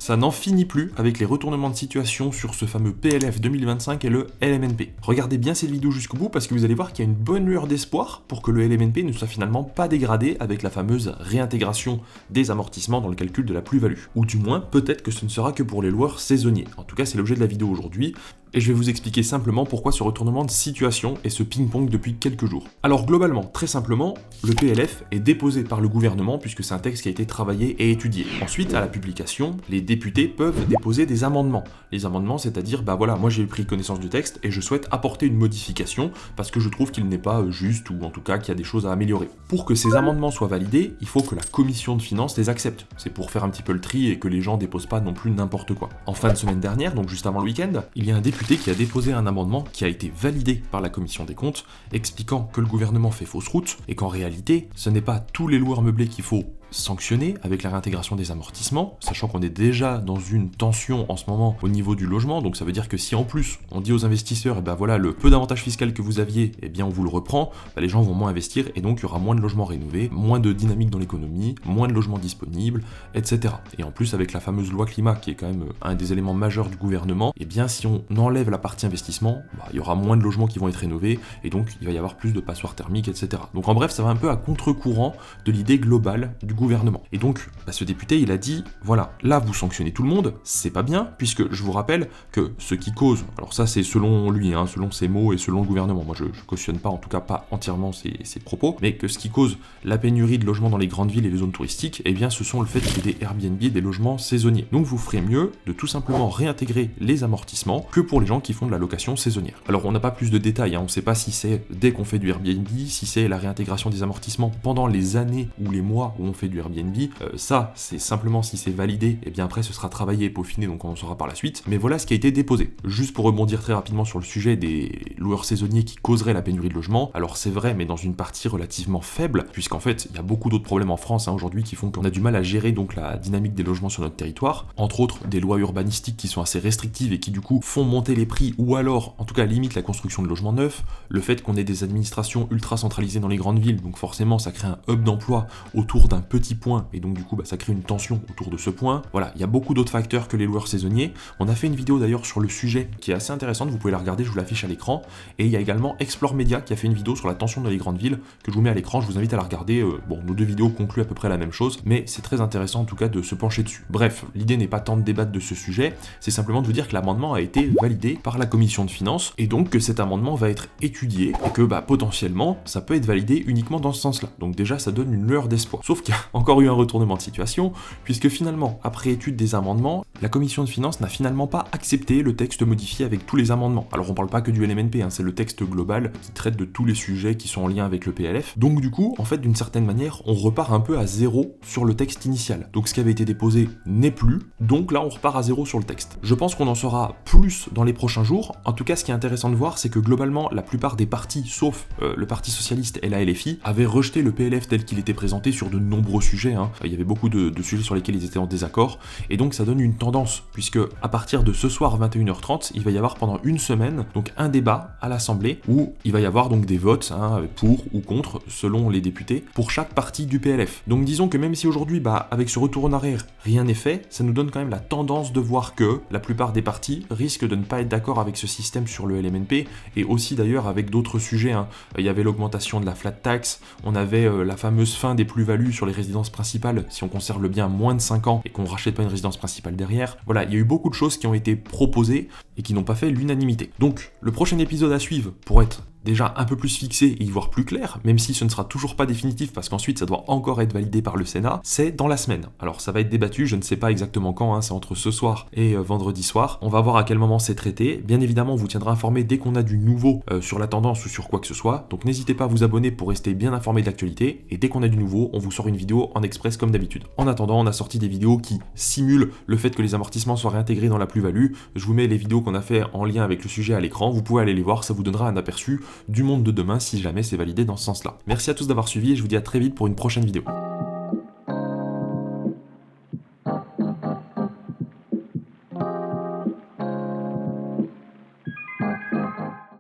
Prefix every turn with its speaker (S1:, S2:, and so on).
S1: ça n'en finit plus avec les retournements de situation sur ce fameux PLF 2025 et le LMNP. Regardez bien cette vidéo jusqu'au bout parce que vous allez voir qu'il y a une bonne lueur d'espoir pour que le LMNP ne soit finalement pas dégradé avec la fameuse réintégration des amortissements dans le calcul de la plus-value. Ou du moins, peut-être que ce ne sera que pour les loueurs saisonniers. En tout cas, c'est l'objet de la vidéo aujourd'hui. Et je vais vous expliquer simplement pourquoi ce retournement de situation et ce ping-pong depuis quelques jours. Alors globalement, très simplement, le PLF est déposé par le gouvernement puisque c'est un texte qui a été travaillé et étudié. Ensuite, à la publication, les députés peuvent déposer des amendements. Les amendements, c'est-à-dire, voilà, moi j'ai pris connaissance du texte et je souhaite apporter une modification parce que je trouve qu'il n'est pas juste ou en tout cas qu'il y a des choses à améliorer. Pour que ces amendements soient validés, il faut que la commission de finances les accepte. C'est pour faire un petit peu le tri et que les gens déposent pas non plus n'importe quoi. En fin de semaine dernière, donc juste avant le week-end, il y a un député qui a déposé un amendement qui a été validé par la commission des comptes, expliquant que le gouvernement fait fausse route et qu'en réalité, ce n'est pas tous les loueurs meublés qu'il faut sanctionner avec la réintégration des amortissements, sachant qu'on est déjà dans une tension en ce moment au niveau du logement, donc ça veut dire que si en plus on dit aux investisseurs, voilà, le peu d'avantage fiscal que vous aviez, on vous le reprend, les gens vont moins investir et donc il y aura moins de logements rénovés, moins de dynamique dans l'économie, moins de logements disponibles, etc. Et en plus avec la fameuse loi climat qui est quand même un des éléments majeurs du gouvernement, si on enlève la partie investissement, il y aura moins de logements qui vont être rénovés et donc il va y avoir plus de passoires thermiques, etc. Donc en bref, ça va un peu à contre-courant de l'idée globale du gouvernement. Et donc, ce député, il a dit, voilà, là vous sanctionnez tout le monde, c'est pas bien, puisque je vous rappelle que ce qui cause, alors ça c'est selon lui, selon ses mots et selon le gouvernement, moi je cautionne pas, en tout cas pas entièrement ses propos, mais que ce qui cause la pénurie de logements dans les grandes villes et les zones touristiques, ce sont le fait qu'il y ait des Airbnb, des logements saisonniers. Donc vous ferez mieux de tout simplement réintégrer les amortissements que pour les gens qui font de la location saisonnière. Alors on n'a pas plus de détails, on sait pas si c'est dès qu'on fait du Airbnb, si c'est la réintégration des amortissements pendant les années ou les mois où on fait du Airbnb, ça c'est simplement si c'est validé, après ce sera travaillé et peaufiné, donc on en saura par la suite, mais voilà ce qui a été déposé. Juste pour rebondir très rapidement sur le sujet des loueurs saisonniers qui causeraient la pénurie de logement, alors c'est vrai mais dans une partie relativement faible, puisqu'en fait il y a beaucoup d'autres problèmes en France aujourd'hui qui font qu'on a du mal à gérer donc la dynamique des logements sur notre territoire, entre autres des lois urbanistiques qui sont assez restrictives et qui du coup font monter les prix ou alors en tout cas limitent la construction de logements neufs, le fait qu'on ait des administrations ultra centralisées dans les grandes villes, donc forcément ça crée un hub d'emploi autour d'un petit point et donc du coup ça crée une tension autour de ce point. Voilà, il y a beaucoup d'autres facteurs que les loueurs saisonniers. On a fait une vidéo d'ailleurs sur le sujet qui est assez intéressante, vous pouvez la regarder, je vous l'affiche à l'écran, et il y a également Explore Media qui a fait une vidéo sur la tension dans les grandes villes que je vous mets à l'écran, je vous invite à la regarder. Nos deux vidéos concluent à peu près la même chose, mais c'est très intéressant en tout cas de se pencher dessus. Bref, l'idée n'est pas tant de débattre de ce sujet, c'est simplement de vous dire que l'amendement a été validé par la commission de finances et donc que cet amendement va être étudié et que potentiellement ça peut être validé uniquement dans ce sens-là. Donc déjà ça donne une lueur d'espoir. Sauf qu'il y a encore eu un retournement de situation, puisque finalement, après étude des amendements, la commission de finances n'a finalement pas accepté le texte modifié avec tous les amendements. Alors on parle pas que du LMNP, c'est le texte global qui traite de tous les sujets qui sont en lien avec le PLF. Donc du coup, en fait, d'une certaine manière, on repart un peu à zéro sur le texte initial. Donc ce qui avait été déposé n'est plus, donc là on repart à zéro sur le texte. Je pense qu'on en saura plus dans les prochains jours. En tout cas, ce qui est intéressant de voir, c'est que globalement, la plupart des partis, sauf le Parti Socialiste et la LFI, avaient rejeté le PLF tel qu'il était présenté sur de nombreux sujets. Il y avait beaucoup de sujets sur lesquels ils étaient en désaccord, et donc ça donne une tendance, puisque à partir de ce soir 21h30, il va y avoir pendant une semaine donc un débat à l'Assemblée où il va y avoir donc des votes pour ou contre, selon les députés, pour chaque partie du PLF. Donc disons que même si aujourd'hui, avec ce retour en arrière, rien n'est fait, ça nous donne quand même la tendance de voir que la plupart des partis risquent de ne pas être d'accord avec ce système sur le LMNP, et aussi d'ailleurs avec d'autres sujets. Il y avait l'augmentation de la flat tax, on avait la fameuse fin des plus-values sur les résidences principales si on conserve le bien moins de 5 ans et qu'on rachète pas une résidence principale derrière. Voilà, il y a eu beaucoup de choses qui ont été proposées et qui n'ont pas fait l'unanimité. Donc, le prochain épisode à suivre, pour être déjà un peu plus fixé et y voir plus clair, même si ce ne sera toujours pas définitif parce qu'ensuite ça doit encore être validé par le Sénat, c'est dans la semaine. Alors ça va être débattu, je ne sais pas exactement quand, c'est entre ce soir et vendredi soir. On va voir à quel moment c'est traité. Bien évidemment, on vous tiendra informé dès qu'on a du nouveau sur la tendance ou sur quoi que ce soit. Donc n'hésitez pas à vous abonner pour rester bien informé de l'actualité. Et dès qu'on a du nouveau, on vous sort une vidéo en express comme d'habitude. En attendant, on a sorti des vidéos qui simulent le fait que les amortissements soient réintégrés dans la plus-value. Je vous mets les vidéos qu'on a fait en lien avec le sujet à l'écran. Vous pouvez aller les voir, ça vous donnera un aperçu du monde de demain si jamais c'est validé dans ce sens-là. Merci à tous d'avoir suivi et je vous dis à très vite pour une prochaine vidéo.